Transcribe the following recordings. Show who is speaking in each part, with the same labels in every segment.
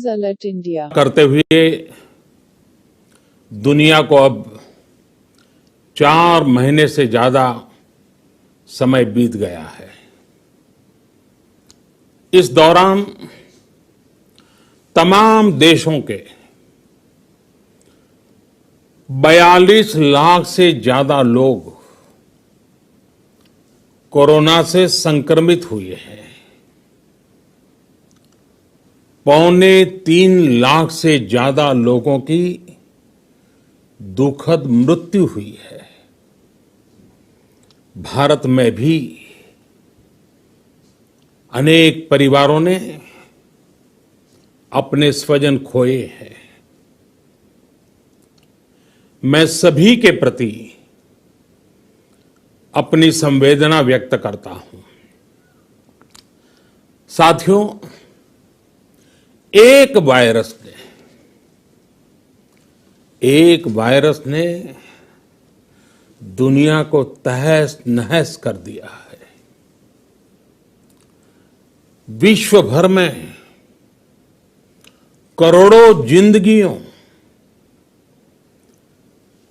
Speaker 1: Alert India
Speaker 2: करते हुए दुनिया को अब 4 महीने से ज्यादा समय बीत गया है। इस दौरान तमाम देशों के 42 लाख से ज्यादा लोग कोरोना से संक्रमित हुए हैं। 2.25 लाख से ज्यादा लोगों की दुखद मृत्यु हुई है। भारत में भी अनेक परिवारों ने अपने स्वजन खोए हैं। मैं सभी के प्रति अपनी संवेदना व्यक्त करता हूं। साथियों, एक वायरस ने दुनिया को तहस नहस कर दिया है। विश्व भर में करोड़ों जिंदगियों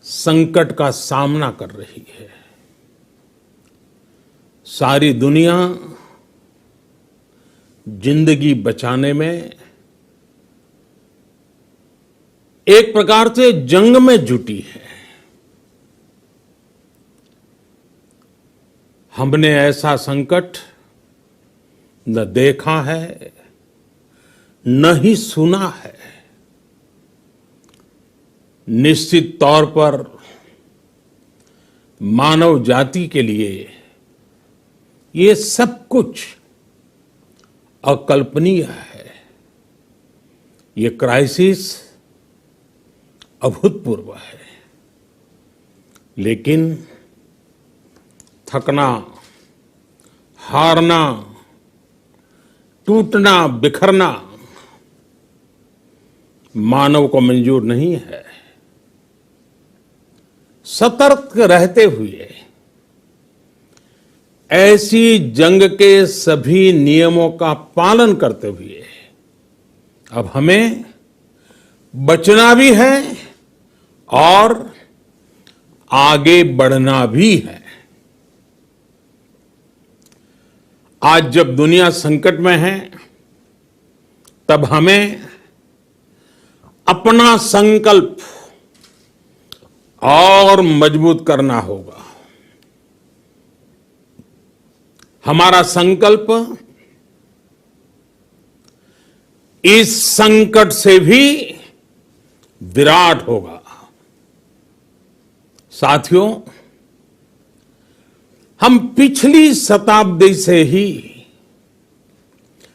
Speaker 2: संकट का सामना कर रही है। सारी दुनिया जिंदगी बचाने में एक प्रकार से जंग में जुटी है। हमने ऐसा संकट न देखा है, न ही सुना है। निश्चित तौर पर मानव जाति के लिए ये सब कुछ अकल्पनीय है। ये क्राइसिस अभूतपूर्व है, लेकिन थकना, हारना, टूटना, बिखरना मानव को मंजूर नहीं है। सतर्क रहते हुए ऐसी जंग के सभी नियमों का पालन करते हुए अब हमें बचना भी है और आगे बढ़ना भी है। आज जब दुनिया संकट में है, तब हमें अपना संकल्प और मजबूत करना होगा। हमारा संकल्प इस संकट से भी विराट होगा। साथियों, हम पिछली शताब्दी से ही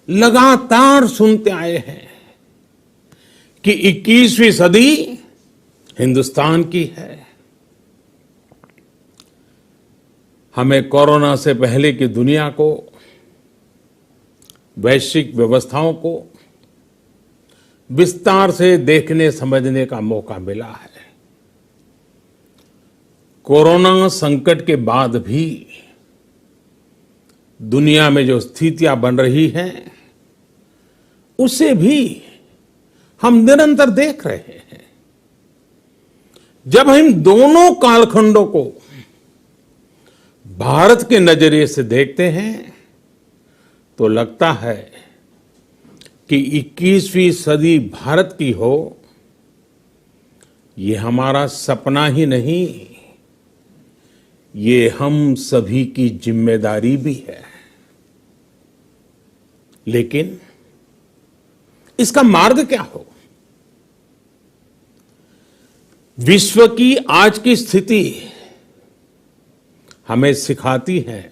Speaker 2: लगातार सुनते आए हैं कि 21वीं सदी हिंदुस्तान की है। हमें कोरोना से पहले की दुनिया को, वैश्विक व्यवस्थाओं को विस्तार से देखने समझने का मौका मिला है। कोरोना संकट के बाद भी दुनिया में जो स्थितियां बन रही हैं, उसे भी हम निरंतर देख रहे हैं। जब हम दोनों कालखंडों को भारत के नजरिए से देखते हैं, तो लगता है कि 21वीं सदी भारत की हो, ये हमारा सपना ही नहीं, ये हम सभी की जिम्मेदारी भी है। लेकिन इसका मार्ग क्या हो? विश्व की आज की स्थिति हमें सिखाती है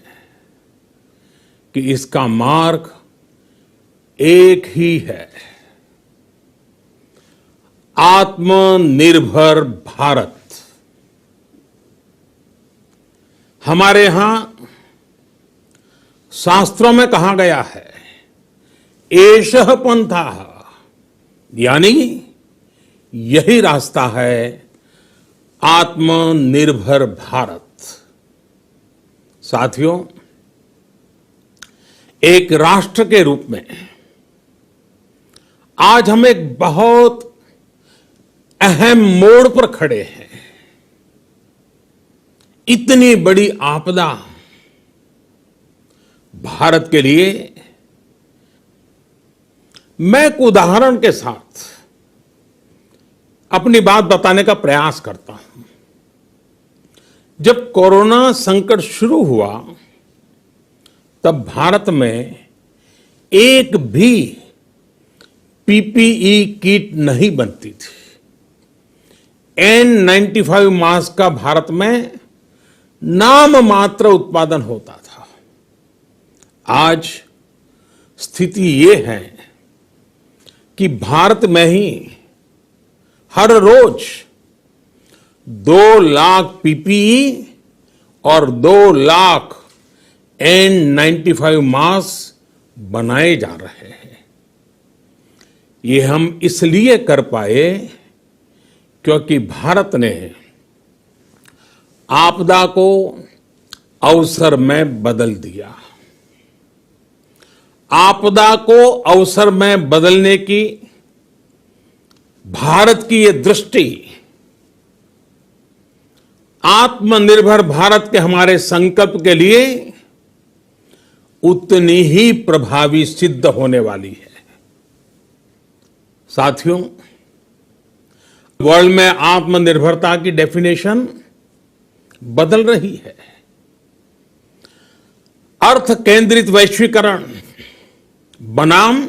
Speaker 2: कि इसका मार्ग एक ही है, आत्मनिर्भर भारत। हमारे यहां शास्त्रों में कहा गया है, एषः पंथः, यानी यही रास्ता है आत्मनिर्भर भारत। साथियों, एक राष्ट्र के रूप में आज हम एक बहुत अहम मोड़ पर खड़े हैं। इतनी बड़ी आपदा भारत के लिए, मैं एक उदाहरण के साथ अपनी बात बताने का प्रयास करता हूं। जब कोरोना संकट शुरू हुआ, तब भारत में एक भी पीपीई किट नहीं बनती थी। N95 मास्क का भारत में नाम मात्र उत्पादन होता था। आज स्थिति ये है कि भारत में ही हर रोज 2 लाख पीपीई और 2 लाख N95 मास्क बनाए जा रहे हैं। ये हम इसलिए कर पाए क्योंकि भारत ने आपदा को अवसर में बदल दिया। आपदा को अवसर में बदलने की भारत की ये दृष्टि आत्मनिर्भर भारत के हमारे संकल्प के लिए उतनी ही प्रभावी सिद्ध होने वाली है। साथियों, वर्ल्ड में आत्मनिर्भरता की डेफिनेशन बदल रही है। अर्थ केंद्रित वैश्वीकरण बनाम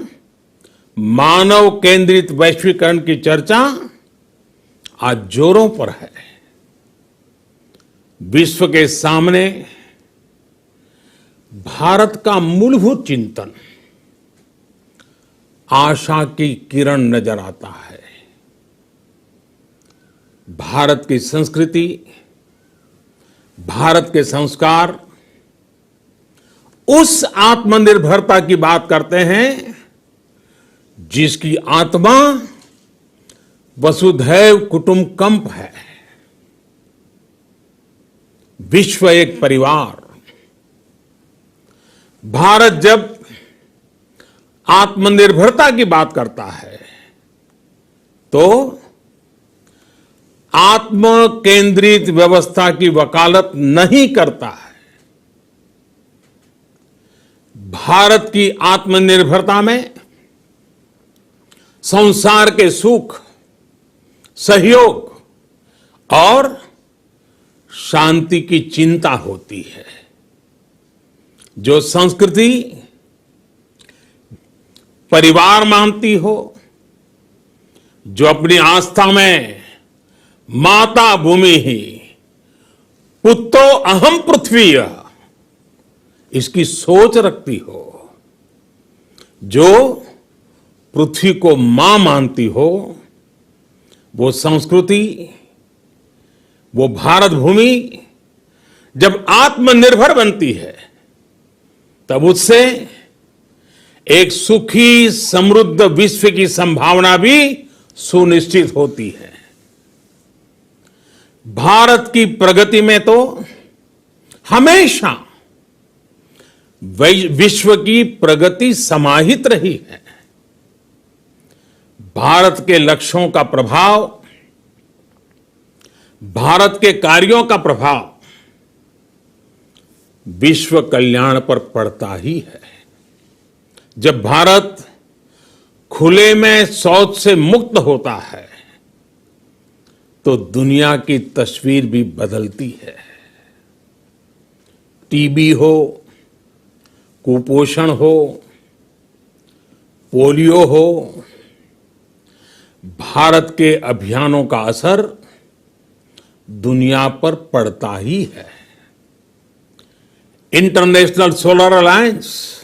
Speaker 2: मानव केंद्रित वैश्वीकरण की चर्चा आज जोरों पर है। विश्व के सामने भारत का मूलभूत चिंतन आशा की किरण नजर आता है। भारत की संस्कृति, भारत के संस्कार उस आत्मनिर्भरता की बात करते हैं जिसकी आत्मा वसुधैव कुटुंबकम है। विश्व एक परिवार। भारत जब आत्मनिर्भरता की बात करता है तो आत्म केंद्रित व्यवस्था की वकालत नहीं करता है। भारत की आत्मनिर्भरता में संसार के सुख, सहयोग और शांति की चिंता होती है। जो संस्कृति परिवार मानती हो, जो अपनी आस्था में माता भूमि ही पुत्रो अहम पृथ्वी इसकी सोच रखती हो, जो पृथ्वी को मां मानती हो, वो संस्कृति, वो भारत भूमि जब आत्मनिर्भर बनती है तब उससे एक सुखी समृद्ध विश्व की संभावना भी सुनिश्चित होती है। भारत की प्रगति में तो हमेशा विश्व की प्रगति समाहित रही है। भारत के लक्ष्यों का प्रभाव, भारत के कार्यों का प्रभाव विश्व कल्याण पर पड़ता ही है। जब भारत खुले में शौच से मुक्त होता है तो दुनिया की तस्वीर भी बदलती है। टीबी हो, कुपोषण हो, पोलियो हो, भारत के अभियानों का असर दुनिया पर पड़ता ही है। International solar alliance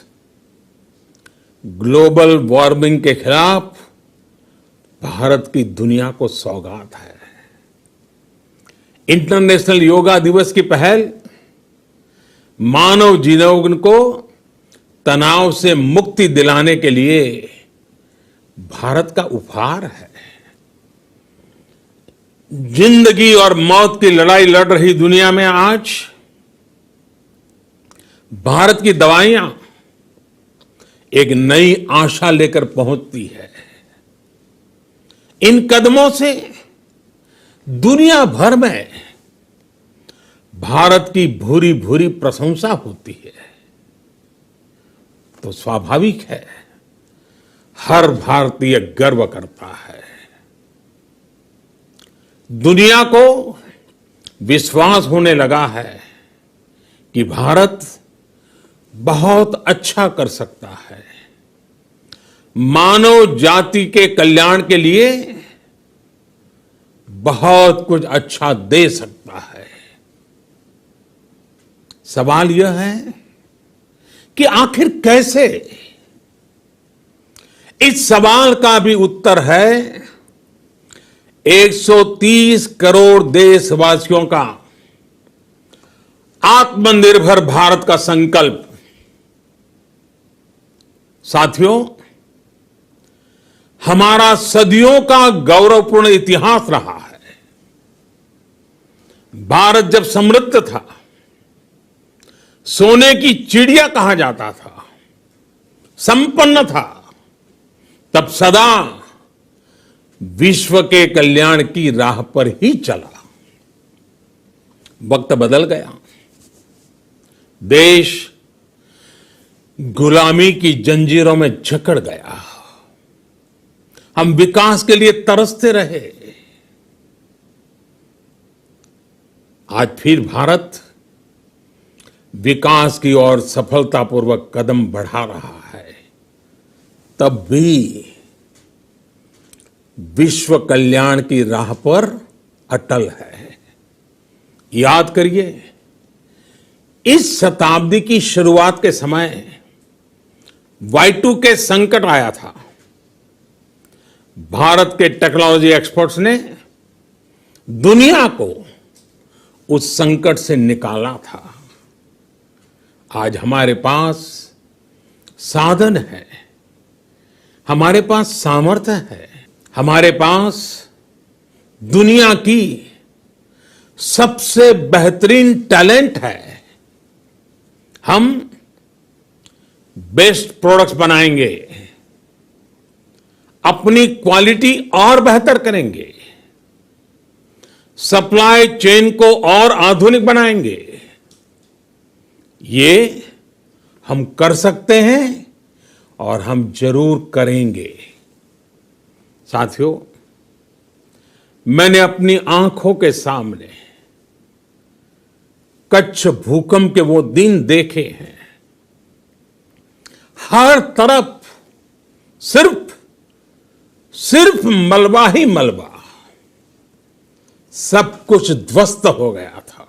Speaker 2: global warming के खिलाफ भारत की दुनिया को सौगात है। इंटरनेशनल योगा दिवस की पहल मानव जीवन को तनाव से मुक्ति दिलाने के लिए भारत का उपहार है। जिंदगी और मौत की लड़ाई लड़ रही दुनिया में आज भारत की दवाइयां एक नई आशा लेकर पहुंचती है। इन कदमों से दुनिया भर में भारत की भूरी भूरी प्रशंसा होती है। तो स्वाभाविक है, हर भारतीय गर्व करता है। दुनिया को विश्वास होने लगा है कि भारत बहुत अच्छा कर सकता है, मानव जाति के कल्याण के लिए बहुत कुछ अच्छा दे सकता है। सवाल यह है कि आखिर कैसे? इस सवाल का भी उत्तर है 130 करोड़ देशवासियों का आत्मनिर्भर भारत का संकल्प। साथियों, हमारा सदियों का गौरवपूर्ण इतिहास रहा है। भारत जब समृद्ध था, सोने की चिड़िया कहा जाता था, संपन्न था, तब सदा विश्व के कल्याण की राह पर ही चला। वक्त बदल गया, देश गुलामी की जंजीरों में जकड़ गया। हम विकास के लिए तरसते रहे। आज फिर भारत विकास की ओर सफलतापूर्वक कदम बढ़ा रहा है, तब भी विश्व कल्याण की राह पर अटल है। याद करिए, इस शताब्दी की शुरुआत के समय Y2K संकट आया था। भारत के टेक्नोलॉजी एक्सपर्ट्स ने दुनिया को उस संकट से निकाला था। आज हमारे पास साधन है, हमारे पास सामर्थ्य है, हमारे पास दुनिया की सबसे बेहतरीन टैलेंट है। हम बेस्ट प्रोडक्ट्स बनाएंगे, अपनी क्वालिटी और बेहतर करेंगे, सप्लाई चेन को और आधुनिक बनाएंगे। ये हम कर सकते हैं और हम जरूर करेंगे। साथियों, मैंने अपनी आंखों के सामने कच्छ भूकंप के वो दिन देखे हैं। हर तरफ सिर्फ मलबा ही मलबा, सब कुछ ध्वस्त हो गया था।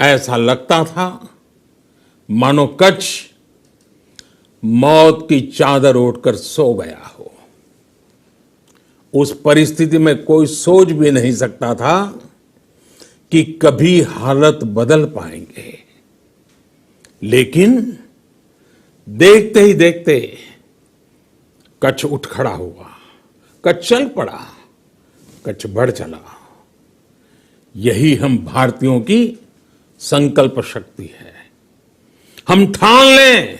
Speaker 2: ऐसा लगता था मानो कच्छ मौत की चादर ओढ़कर सो गया हो। उस परिस्थिति में कोई सोच भी नहीं सकता था कि कभी हालत बदल पाएंगे। लेकिन देखते ही देखते कच्छ उठ खड़ा हुआ, कच्छ चल पड़ा, कच्छ बढ़ चला। यही हम भारतीयों की संकल्प शक्ति है। हम ठान लें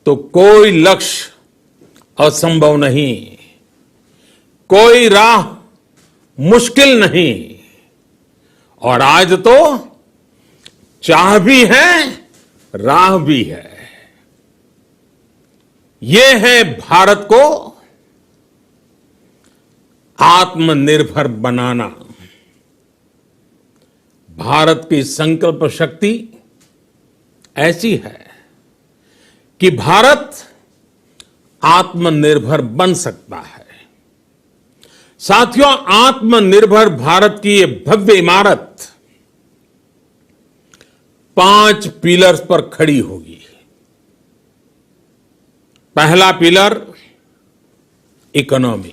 Speaker 2: तो कोई लक्ष्य असंभव नहीं, कोई राह मुश्किल नहीं। और आज तो चाह भी है, राह भी है। ये है भारत को आत्मनिर्भर बनाना। भारत की संकल्प शक्ति ऐसी है कि भारत आत्मनिर्भर बन सकता है। साथियों, आत्मनिर्भर भारत की ये भव्य इमारत 5 पिलर्स पर खड़ी होगी। पहला पिलर इकोनॉमी।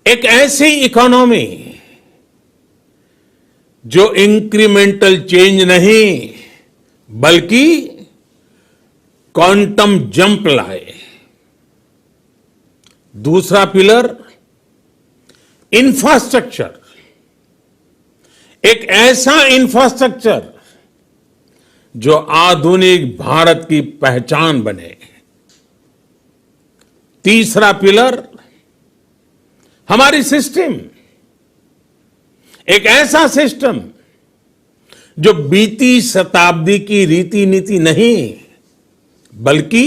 Speaker 2: एक ऐसी इकोनॉमी जो इंक्रीमेंटल चेंज नहीं बल्कि क्वांटम जंप लाए। दूसरा पिलर इंफ्रास्ट्रक्चर। एक ऐसा इंफ्रास्ट्रक्चर जो आधुनिक भारत की पहचान बने। तीसरा पिलर हमारी सिस्टम, एक ऐसा सिस्टम जो बीती शताब्दी की रीति नीति नहीं बल्कि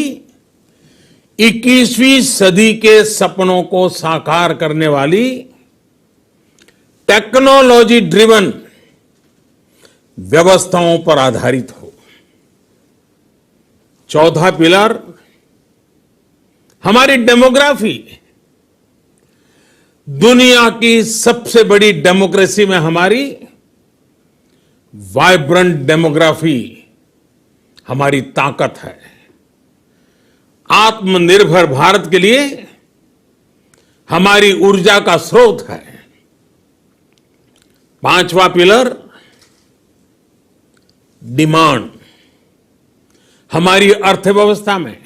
Speaker 2: 21वीं सदी के सपनों को साकार करने वाली टेक्नोलॉजी ड्रिवन व्यवस्थाओं पर आधारित हो। चौथा पिलर हमारी डेमोग्राफी, दुनिया की सबसे बड़ी डेमोक्रेसी में हमारी वाइब्रेंट डेमोग्राफी हमारी ताकत है। आत्मनिर्भर भारत के लिए हमारी ऊर्जा का स्रोत है। पांचवा पिलर डिमांड, हमारी अर्थव्यवस्था में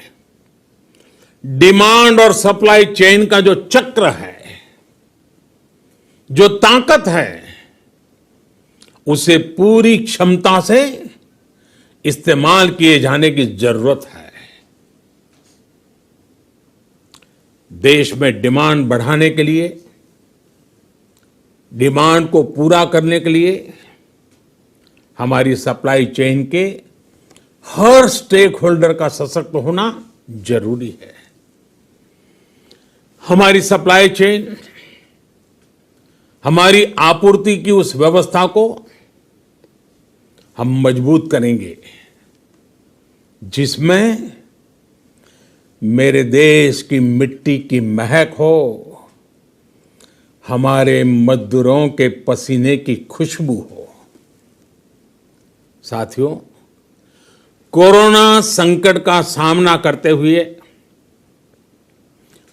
Speaker 2: डिमांड और सप्लाई चेन का जो चक्र है, जो ताकत है, उसे पूरी क्षमता से इस्तेमाल किए जाने की जरूरत है। देश में डिमांड बढ़ाने के लिए, डिमांड को पूरा करने के लिए हमारी सप्लाई चेन के हर स्टेक होल्डर का सशक्त होना जरूरी है। हमारी सप्लाई चेन, हमारी आपूर्ति की उस व्यवस्था को हम मजबूत करेंगे जिसमें मेरे देश की मिट्टी की महक हो, हमारे मजदूरों के पसीने की खुशबू हो। साथियों, कोरोना संकट का सामना करते हुए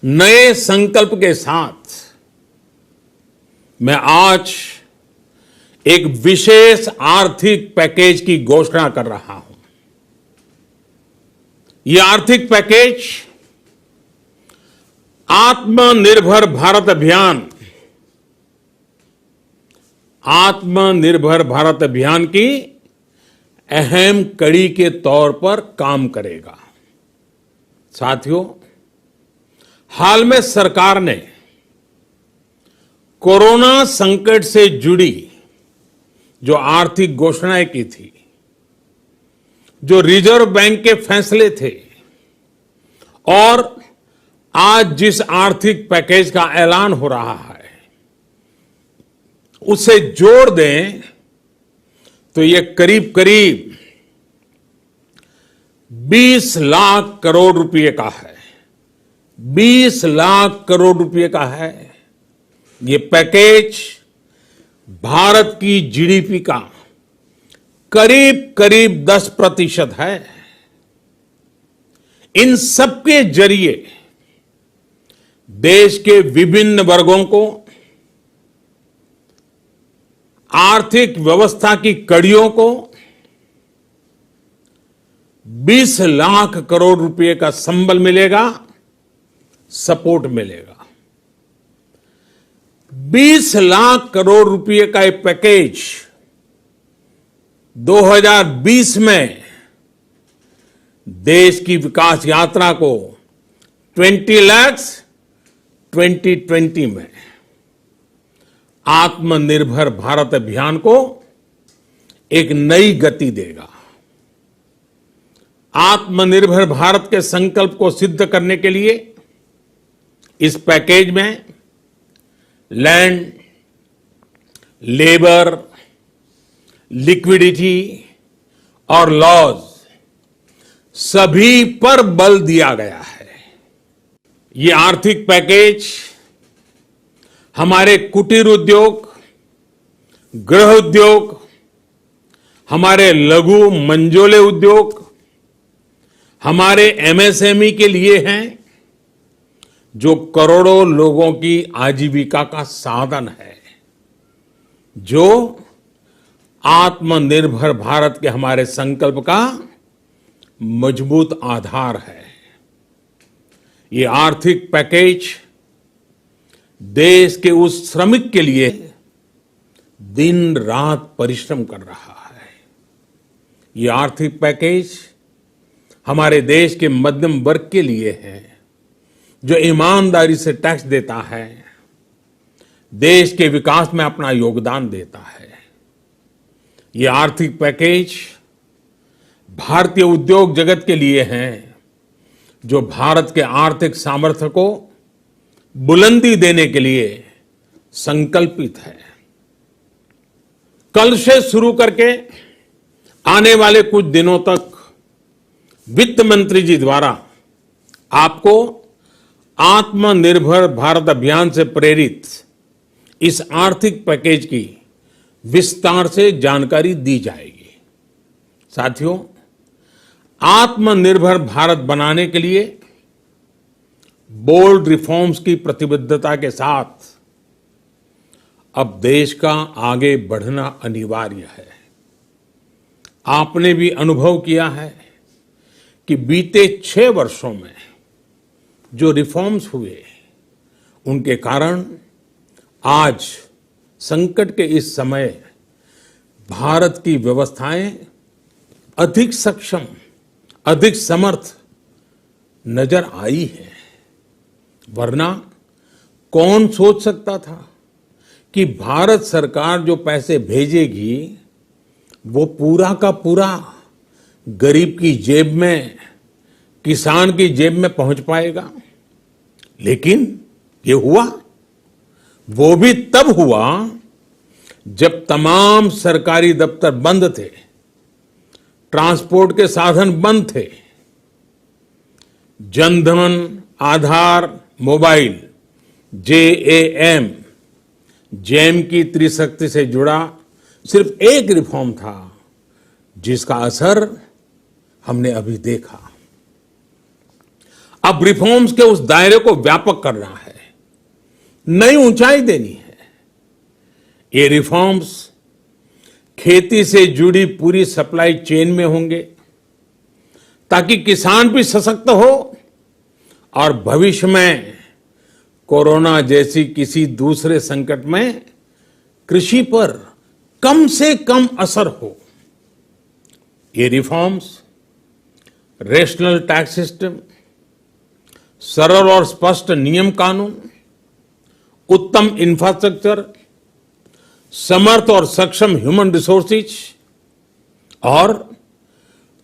Speaker 2: नए संकल्प के साथ मैं आज एक विशेष आर्थिक पैकेज की घोषणा कर रहा हूं। यह आर्थिक पैकेज आत्मनिर्भर भारत अभियान, आत्मनिर्भर भारत अभियान की अहम कड़ी के तौर पर काम करेगा। साथियों, हाल में सरकार ने कोरोना संकट से जुड़ी जो आर्थिक घोषणाएं की थी, जो रिजर्व बैंक के फैसले थे और आज जिस आर्थिक पैकेज का ऐलान हो रहा है, उसे जोड़ दें तो ये करीब करीब 20 लाख करोड़ रुपए का है। 20 लाख करोड़ रुपए का है। ये पैकेज भारत की जीडीपी का करीब करीब 10% है। इन सबके जरिए देश के विभिन्न वर्गों को आर्थिक व्यवस्था की कड़ियों को 20 लाख करोड़ रुपए का संबल मिलेगा, सपोर्ट मिलेगा। 20 लाख करोड़ रुपए का एक पैकेज 2020 में देश की विकास यात्रा को 20 लाख 2020 में आत्मनिर्भर भारत अभियान को एक नई गति देगा। आत्मनिर्भर भारत के संकल्प को सिद्ध करने के लिए इस पैकेज में लैंड, लेबर, लिक्विडिटी और लॉज सभी पर बल दिया गया है। ये आर्थिक पैकेज हमारे कुटीर उद्योग, गृह उद्योग, हमारे लघु मंझोले उद्योग, हमारे एमएसएमई के लिए हैं, जो करोड़ों लोगों की आजीविका का साधन है, जो आत्मनिर्भर भारत के हमारे संकल्प का मजबूत आधार है। ये आर्थिक पैकेज देश के उस श्रमिक के लिए दिन रात परिश्रम कर रहा है। ये आर्थिक पैकेज हमारे देश के मध्यम वर्ग के लिए है, जो ईमानदारी से टैक्स देता है, देश के विकास में अपना योगदान देता है। ये आर्थिक पैकेज भारतीय उद्योग जगत के लिए हैं, जो भारत के आर्थिक सामर्थ्य को बुलंदी देने के लिए संकल्पित है। कल से शुरू करके आने वाले कुछ दिनों तक वित्त मंत्री जी द्वारा आपको आत्मनिर्भर भारत अभियान से प्रेरित इस आर्थिक पैकेज की विस्तार से जानकारी दी जाएगी। साथियों, आत्मनिर्भर भारत बनाने के लिए बोल्ड रिफॉर्म्स की प्रतिबद्धता के साथ अब देश का आगे बढ़ना अनिवार्य है। आपने भी अनुभव किया है कि बीते 6 वर्षों में जो रिफॉर्म्स हुए, उनके कारण आज संकट के इस समय भारत की व्यवस्थाएं अधिक सक्षम, अधिक समर्थ नजर आई है। वरना कौन सोच सकता था कि भारत सरकार जो पैसे भेजेगी वो पूरा का पूरा गरीब की जेब में, किसान की जेब में पहुंच पाएगा। लेकिन ये हुआ। वो भी तब हुआ जब तमाम सरकारी दफ्तर बंद थे, ट्रांसपोर्ट के साधन बंद थे। जनधन, आधार, मोबाइल, जेएएम, जेम की त्रिशक्ति से जुड़ा सिर्फ एक रिफॉर्म था जिसका असर हमने अभी देखा। अब रिफॉर्म्स के उस दायरे को व्यापक करना है, नई ऊंचाई देनी है। ये रिफॉर्म्स खेती से जुड़ी पूरी सप्लाई चेन में होंगे ताकि किसान भी सशक्त हो और भविष्य में कोरोना जैसी किसी दूसरे संकट में कृषि पर कम से कम असर हो। ये रिफॉर्म्स रेशनल टैक्स सिस्टम, सरल और स्पष्ट नियम कानून, उत्तम इंफ्रास्ट्रक्चर, समर्थ और सक्षम ह्यूमन रिसोर्सेज और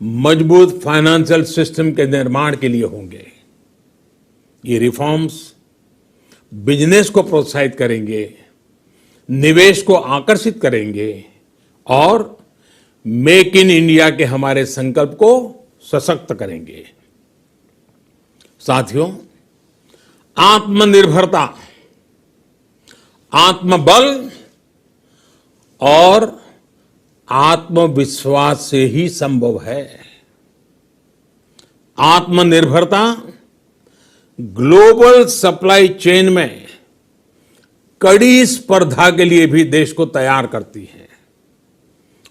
Speaker 2: मजबूत फाइनेंशियल सिस्टम के निर्माण के लिए होंगे। ये रिफॉर्म्स बिजनेस को प्रोत्साहित करेंगे, निवेश को आकर्षित करेंगे और मेक इन इंडिया के हमारे संकल्प को सशक्त करेंगे। साथियों, आत्मनिर्भरता, आत्मबल और आत्मविश्वास से ही संभव है। आत्मनिर्भरता ग्लोबल सप्लाई चेन में कड़ी स्पर्धा के लिए भी देश को तैयार करती है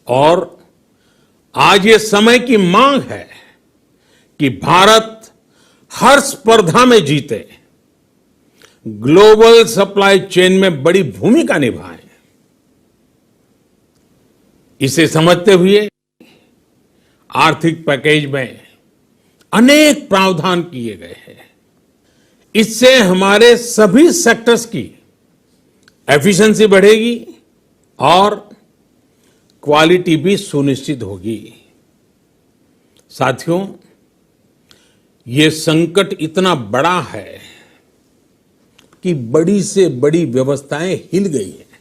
Speaker 2: और आज ये समय की मांग है कि भारत हर स्पर्धा में जीते, ग्लोबल सप्लाई चेन में बड़ी भूमिका निभाए। इसे समझते हुए आर्थिक पैकेज में अनेक प्रावधान किए गए हैं। इससे हमारे सभी सेक्टर्स की एफिशिएंसी बढ़ेगी और क्वालिटी भी सुनिश्चित होगी। साथियों, ये संकट इतना बड़ा है कि बड़ी से बड़ी व्यवस्थाएं हिल गई हैं।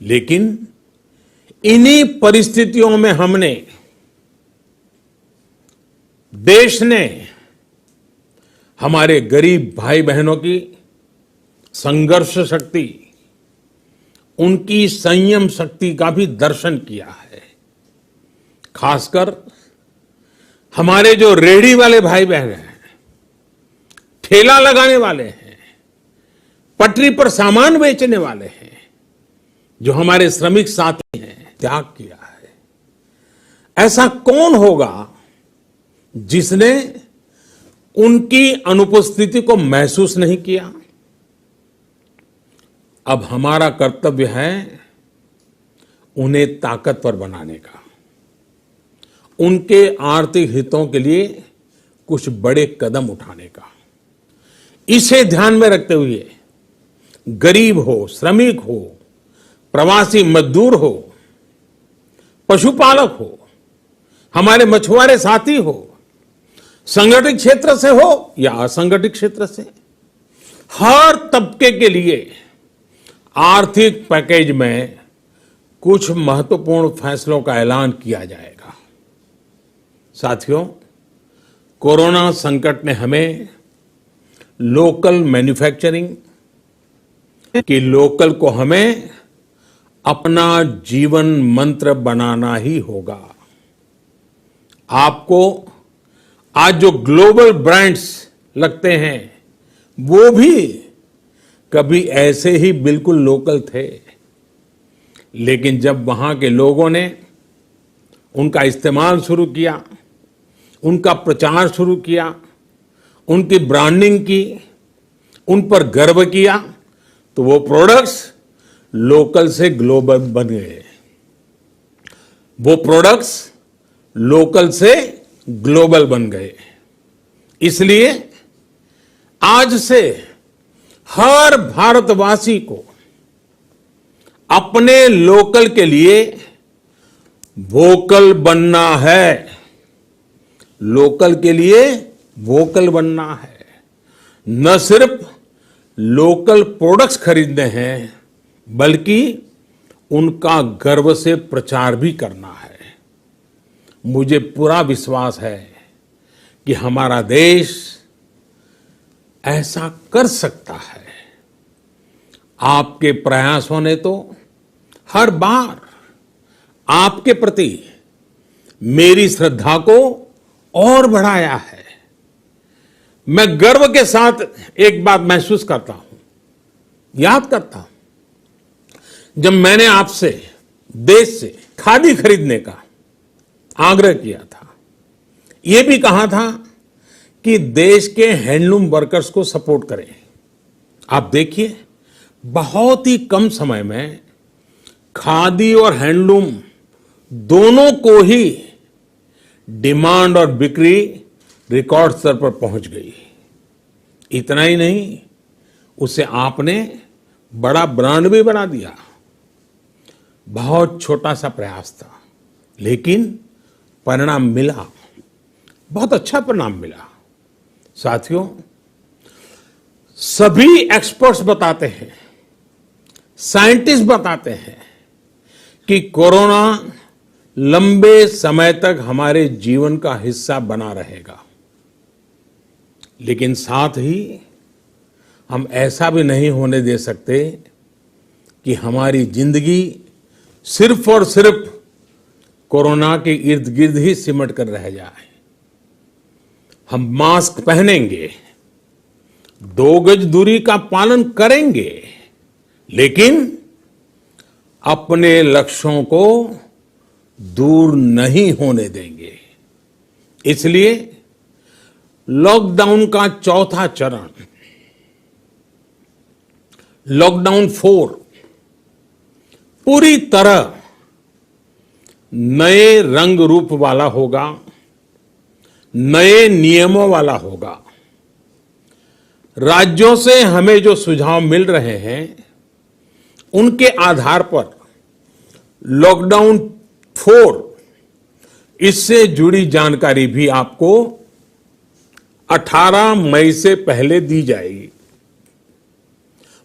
Speaker 2: लेकिन इन्हीं परिस्थितियों में हमने, देश ने हमारे गरीब भाई बहनों की संघर्ष शक्ति, उनकी संयम शक्ति का भी दर्शन किया है। खासकर हमारे जो रेहड़ी वाले भाई बहन हैं, ठेला लगाने वाले हैं, पटरी पर सामान बेचने वाले हैं, जो हमारे श्रमिक साथी हैं, त्याग किया है। ऐसा कौन होगा जिसने उनकी अनुपस्थिति को महसूस नहीं किया? अब हमारा कर्तव्य है उन्हें ताकतवर बनाने का, उनके आर्थिक हितों के लिए कुछ बड़े कदम उठाने का। इसे ध्यान में रखते हुए गरीब हो, श्रमिक हो, प्रवासी मजदूर हो, पशुपालक हो, हमारे मछुआरे साथी हो, संगठित क्षेत्र से हो या असंगठित क्षेत्र से, हर तबके के लिए आर्थिक पैकेज में कुछ महत्वपूर्ण फैसलों का ऐलान किया जाएगा। साथियों, कोरोना संकट ने हमें लोकल मैन्युफैक्चरिंग की लोकल को हमें अपना जीवन मंत्र बनाना ही होगा। आपको आज जो ग्लोबल ब्रांड्स लगते हैं वो भी कभी ऐसे ही बिल्कुल लोकल थे, लेकिन जब वहां के लोगों ने उनका इस्तेमाल शुरू किया, उनका प्रचार शुरू किया, उनकी ब्रांडिंग की, उन पर गर्व किया, तो वो प्रोडक्ट्स लोकल से ग्लोबल बन गए। वो प्रोडक्ट्स लोकल से ग्लोबल बन गए। इसलिए आज से हर भारतवासी को अपने लोकल के लिए वोकल बनना है। लोकल के लिए वोकल बनना है। न सिर्फ लोकल प्रोडक्ट्स खरीदने हैं, बल्कि उनका गर्व से प्रचार भी करना है। मुझे पूरा विश्वास है कि हमारा देश ऐसा कर सकता है। आपके प्रयासों ने तो हर बार आपके प्रति मेरी श्रद्धा को और बढ़ाया है। मैं गर्व के साथ एक बात महसूस करता हूं, याद करता हूं, जब मैंने आपसे देश से खादी खरीदने का आग्रह किया था, यह भी कहा था कि देश के हैंडलूम वर्कर्स को सपोर्ट करें। आप देखिए, बहुत ही कम समय में खादी और हैंडलूम दोनों को ही डिमांड और बिक्री रिकॉर्ड स्तर पर पहुंच गई। इतना ही नहीं, उसे आपने बड़ा ब्रांड भी बना दिया। बहुत छोटा सा प्रयास था, लेकिन परिणाम मिला, बहुत अच्छा परिणाम मिला। साथियों, सभी एक्सपर्ट्स बताते हैं, साइंटिस्ट बताते हैं कि कोरोना लंबे समय तक हमारे जीवन का हिस्सा बना रहेगा। लेकिन साथ ही हम ऐसा भी नहीं होने दे सकते कि हमारी जिंदगी सिर्फ और सिर्फ कोरोना के इर्द गिर्द ही सिमट कर रह जाए। हम मास्क पहनेंगे, 2 गज दूरी का पालन करेंगे, लेकिन अपने लक्ष्यों को दूर नहीं होने देंगे। इसलिए लॉकडाउन का चौथा चरण, लॉकडाउन 4, पूरी तरह नए रंग रूप वाला होगा, नए नियमों वाला होगा। राज्यों से हमें जो सुझाव मिल रहे हैं, उनके आधार पर लॉकडाउन 4, इससे जुड़ी जानकारी भी आपको 18 मई से पहले दी जाएगी।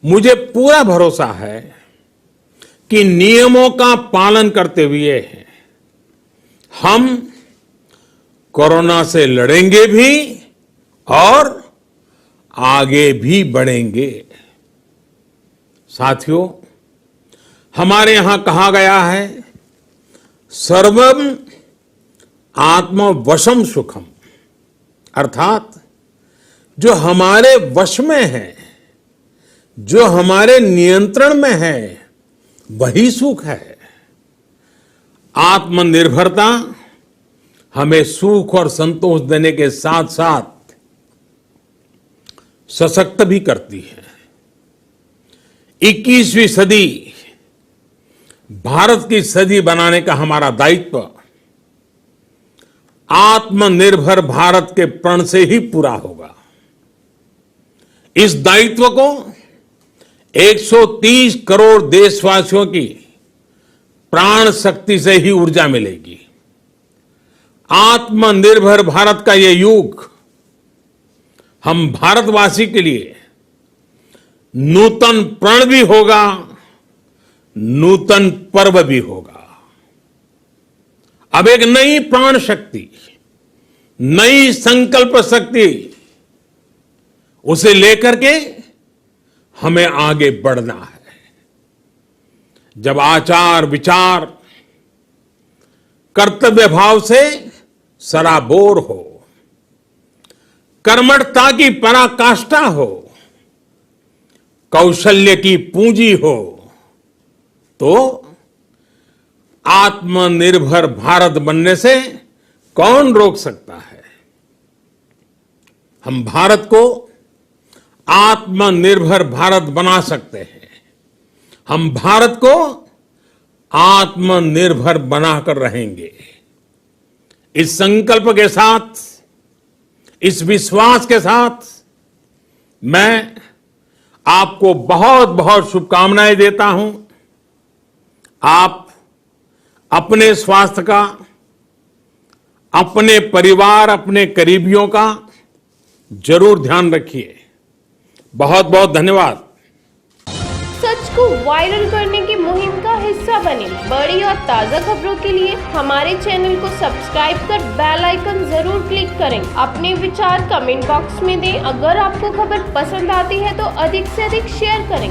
Speaker 2: मुझे पूरा भरोसा है कि नियमों का पालन करते हुए हम कोरोना से लड़ेंगे भी और आगे भी बढ़ेंगे। साथियों, हमारे यहां कहा गया है, सर्वम आत्मवशम सुखम, अर्थात जो हमारे वश में है, जो हमारे नियंत्रण में है, वही सुख है। आत्मनिर्भरता हमें सुख और संतोष देने के साथ साथ सशक्त भी करती है। 21वीं सदी भारत की सदी बनाने का हमारा दायित्व आत्मनिर्भर भारत के प्रण से ही पूरा होगा। इस दायित्व को 130 करोड़ देशवासियों की प्राण शक्ति से ही ऊर्जा मिलेगी। आत्मनिर्भर भारत का ये युग हम भारतवासी के लिए नूतन प्रण भी होगा, नूतन पर्व भी होगा। अब एक नई प्राण शक्ति, नई संकल्प शक्ति, उसे लेकर के हमें आगे बढ़ना है। जब आचार विचार कर्तव्य भाव से सराबोर हो, कर्मठता की पराकाष्ठा हो, कौशल्य की पूंजी हो, तो आत्मनिर्भर भारत बनने से कौन रोक सकता है। हम भारत को आत्मनिर्भर भारत बना सकते हैं। हम भारत को आत्मनिर्भर बनाकर रहेंगे। इस संकल्प के साथ, इस विश्वास के साथ मैं आपको बहुत बहुत शुभकामनाएं देता हूं। आप अपने स्वास्थ्य का, अपने परिवार, अपने करीबियों का जरूर ध्यान रखिए। बहुत बहुत धन्यवाद।
Speaker 1: सच को वायरल करने की मुहिम का हिस्सा बने। बड़ी और ताज़ा खबरों के लिए हमारे चैनल को सब्सक्राइब कर बेल आइकन जरूर क्लिक करें। अपने विचार कमेंट बॉक्स में दें। अगर आपको खबर पसंद आती है तो अधिक से अधिक शेयर करें।